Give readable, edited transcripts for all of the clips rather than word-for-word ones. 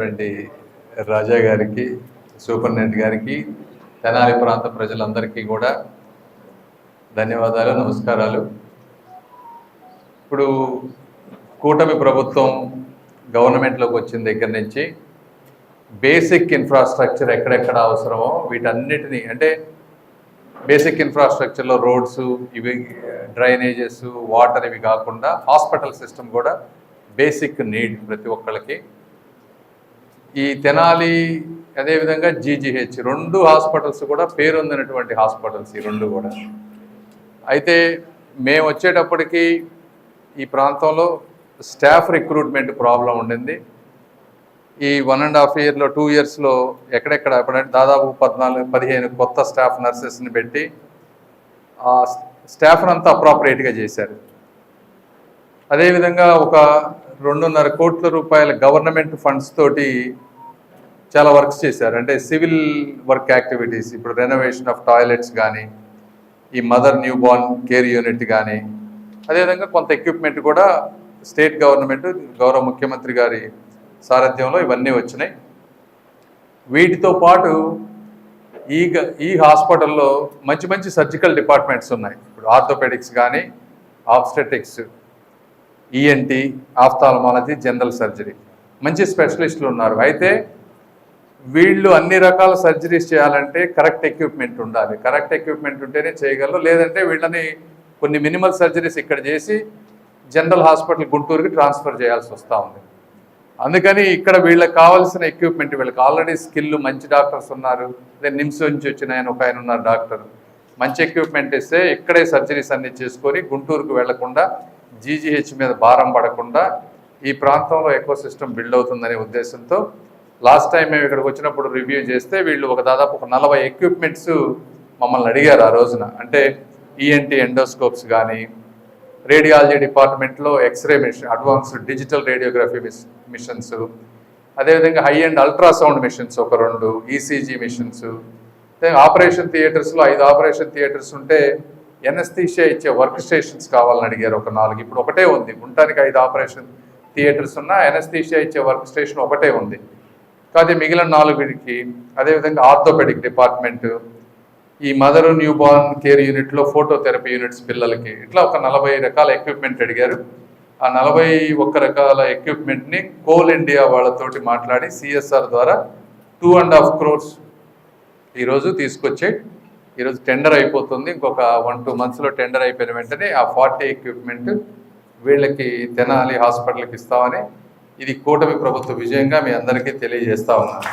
రెడ్డి రాజా గారికి, సూపరింటెండెంట్ గారికి, తెనాలి ప్రాంత ప్రజలందరికీ కూడా ధన్యవాదాలు, నమస్కారాలు. ఇప్పుడు కూటమి ప్రభుత్వం గవర్నమెంట్లోకి వచ్చిన దగ్గర నుంచి బేసిక్ ఇన్ఫ్రాస్ట్రక్చర్ ఎక్కడెక్కడ అవసరమో వీటన్నిటినీ, అంటే బేసిక్ ఇన్ఫ్రాస్ట్రక్చర్లో రోడ్స్, ఇవి డ్రైనేజెస్, వాటర్, ఇవి కాకుండా హాస్పిటల్ సిస్టమ్ కూడా బేసిక్ నీడ్ ప్రతి ఒక్కళ్ళకి. ఈ తెనాలి అదేవిధంగా జీజీహెచ్ రెండు హాస్పిటల్స్ కూడా పేరొందినటువంటి హాస్పిటల్స్ ఈ రెండు కూడా. అయితే మేము వచ్చేటప్పటికి ఈ ప్రాంతంలో స్టాఫ్ రిక్రూట్మెంట్ ప్రాబ్లం ఉండింది. ఈ 1.5 ఇయర్లో 2 ఇయర్స్లో ఎక్కడెక్కడ ఎప్పుడంటే దాదాపు 14-15 కొత్త స్టాఫ్ నర్సెస్ని పెట్టి ఆ స్టాఫ్ని అంతా అప్రాపరియేట్గా చేశారు. అదేవిధంగా ఒక 2.5 కోట్ల రూపాయల గవర్నమెంట్ ఫండ్స్ తోటి చాలా వర్క్స్ చేశారు. అంటే సివిల్ వర్క్ యాక్టివిటీస్, ఇప్పుడు రెనోవేషన్ ఆఫ్ టాయిలెట్స్ కానీ, ఈ mother new born care unit కానీ, అదేవిధంగా కొంత ఎక్విప్మెంట్ కూడా స్టేట్ గవర్నమెంట్ గౌరవ ముఖ్యమంత్రి గారి సారథ్యంలో ఇవన్నీ వచ్చినాయి. వీటితో పాటు ఈ హాస్పిటల్లో మంచి మంచి సర్జికల్ డిపార్ట్మెంట్స్ ఉన్నాయి. ఇప్పుడు ఆర్థోపెడిక్స్ కానీ, obstetrics, ENT, ophthalmology, general surgery, మంచి స్పెషలిస్టులు ఉన్నారు. అయితే వీళ్ళు అన్ని రకాల సర్జరీస్ చేయాలంటే కరెక్ట్ ఎక్విప్మెంట్ ఉండాలి. కరెక్ట్ ఎక్విప్మెంట్ ఉంటేనే చేయగలరు. లేదంటే వీళ్ళని కొన్ని మినిమల్ సర్జరీస్ ఇక్కడ చేసి జనరల్ హాస్పిటల్ గుంటూరుకి ట్రాన్స్ఫర్ చేయాల్సి వస్తూ ఉంది. అందుకని ఇక్కడ వీళ్ళకి కావాల్సిన ఎక్విప్మెంట్, వీళ్ళకి ఆల్రెడీ స్కిల్ మంచి డాక్టర్స్ ఉన్నారు. అదే నిమ్స్ నుంచి వచ్చిన ఒక ఆయన ఉన్నారు డాక్టర్. మంచి ఎక్విప్మెంట్ ఇస్తే ఇక్కడే సర్జరీస్ అన్ని చేసుకొని గుంటూరుకు వెళ్లకుండా, జీజీహెచ్ మీద భారం పడకుండా ఈ ప్రాంతంలో ఎకో సిస్టమ్ బిల్డ్ అవుతుందనే ఉద్దేశంతో లాస్ట్ టైం మేము ఇక్కడికి వచ్చినప్పుడు రివ్యూ చేస్తే వీళ్ళు దాదాపు 40 ఎక్విప్మెంట్స్ మమ్మల్ని అడిగారు ఆ రోజున. అంటే ఈఎన్టీ ఎండోస్కోప్స్ కానీ, రేడియాలజీ డిపార్ట్మెంట్లో x ray machine, advanced digital radiography machines, అదేవిధంగా హై అండ్ అల్ట్రాసౌండ్ మిషన్స్ ఒక 2, ఈసీజీ మిషన్స్, ఆపరేషన్ థియేటర్స్లో 5 ఆపరేషన్ థియేటర్స్ ఉంటే ఎనస్థీషియా ఇచ్చే వర్క్ స్టేషన్స్ కావాలని అడిగారు ఒక 4. ఇప్పుడు ఒకటే ఉంది. ఉండటానికి 5 ఆపరేషన్ థియేటర్స్ ఉన్నా ఎనస్థీషియా ఇచ్చే వర్క్ స్టేషన్ ఒకటే ఉంది. కాదు మిగిలిన 4కి, అదేవిధంగా ఆర్థోపెడిక్ డిపార్ట్మెంట్, ఈ మదర్ న్యూ బార్న్ కేర్ యూనిట్లో ఫోటోథెరపీ యూనిట్స్ పిల్లలకి, ఇట్లా ఒక 40 రకాల ఎక్విప్మెంట్ అడిగారు. ఆ 41 రకాల ఎక్విప్మెంట్ని కోల్ ఇండియా వాళ్ళతోటి మాట్లాడి సిఎస్ఆర్ ద్వారా 2.5 crores ఈరోజు తీసుకొచ్చి ఈరోజు టెండర్ అయిపోతుంది. ఇంకొక 1-2 monthsలో టెండర్ అయిపోయిన వెంటనే ఆ 40 ఎక్విప్మెంట్ వీళ్ళకి తెనాలి హాస్పిటల్కి ఇస్తామని, ఇది కూటమి ప్రభుత్వ విజయంగా మీ అందరికీ తెలియజేస్తా ఉన్నాను.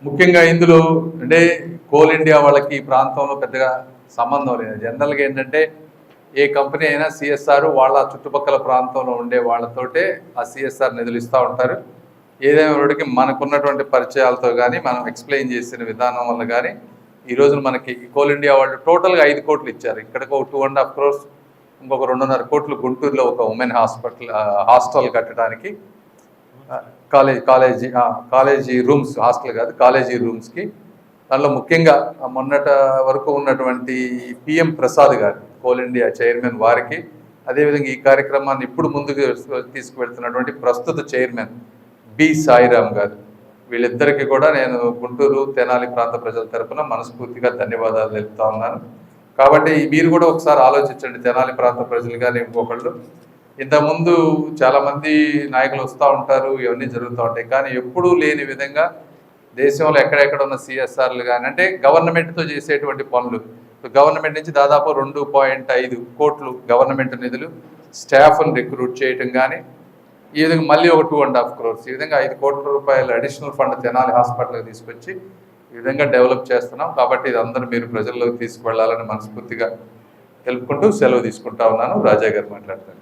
ముఖ్యంగా ఇందులో అంటే కోల్ ఇండియా వాళ్ళకి ఈ ప్రాంతంలో పెద్దగా సంబంధం లేదు. జనరల్గా ఏంటంటే ఏ కంపెనీ అయినా సిఎస్ఆర్ వాళ్ళ చుట్టుపక్కల ప్రాంతంలో ఉండే వాళ్ళతోటే ఆ సిఎస్ఆర్ నిధులు ఇస్తూ ఉంటారు. ఏదైనా మనకున్నటువంటి పరిచయాలతో కానీ, మనం ఎక్స్ప్లెయిన్ చేసిన విధానం వల్ల కానీ ఈరోజు మనకి కోల్ ఇండియా వాళ్ళు టోటల్గా 5 కోట్లు ఇచ్చారు. ఇక్కడికి ఒక 2.5 crores, ఇంకొక 2.5 కోట్లు గుంటూరులో ఒక ఉమెన్ హాస్టల్ కట్టడానికి, కాలేజీ రూమ్స్, హాస్టల్ కాదు కాలేజీ రూమ్స్కి. దానిలో ముఖ్యంగా మొన్నటి వరకు ఉన్నటువంటి పిఎం ప్రసాద్ గారు, కోల్ ఇండియా చైర్మన్, వారికి, అదేవిధంగా ఈ కార్యక్రమాన్ని ఇప్పుడు ముందుకు తీసుకువెళ్తున్నటువంటి ప్రస్తుత చైర్మన్ బి సాయిరామ్ గారు, వీళ్ళిద్దరికీ కూడా నేను గుంటూరు తెనాలి ప్రాంత ప్రజల తరఫున మనస్ఫూర్తిగా ధన్యవాదాలు తెలుపుతా ఉన్నాను. కాబట్టి మీరు కూడా ఒకసారి ఆలోచించండి, తెనాలి ప్రాంత ప్రజలు కానీ ఇంకొకళ్ళు. ఇంతకుముందు చాలామంది నాయకులు వస్తూ ఉంటారు, ఇవన్నీ జరుగుతూ ఉంటాయి. కానీ ఎప్పుడూ లేని విధంగా దేశంలో ఎక్కడెక్కడ ఉన్న సిఎస్ఆర్లు కానీ, అంటే గవర్నమెంట్తో చేసేటువంటి పనులు, గవర్నమెంట్ నుంచి దాదాపు 2.5 కోట్లు గవర్నమెంట్ నిధులు స్టాఫ్ను రిక్రూట్ చేయటం కానీ, ఈ విధంగా మళ్ళీ ఒక 2.5 crores, ఈ విధంగా 5 కోట్ల రూపాయల అడిషనల్ ఫండ్ తెనాలి హాస్పిటల్కి తీసుకొచ్చి ఈ విధంగా డెవలప్ చేస్తున్నాం. కాబట్టి ఇది అందరూ మీరు ప్రజల్లోకి తీసుకువెళ్ళాలని మనస్ఫూర్తిగా తెలుపుకుంటూ సెలవు తీసుకుంటా ఉన్నాను. రాజా గారు మాట్లాడతారు.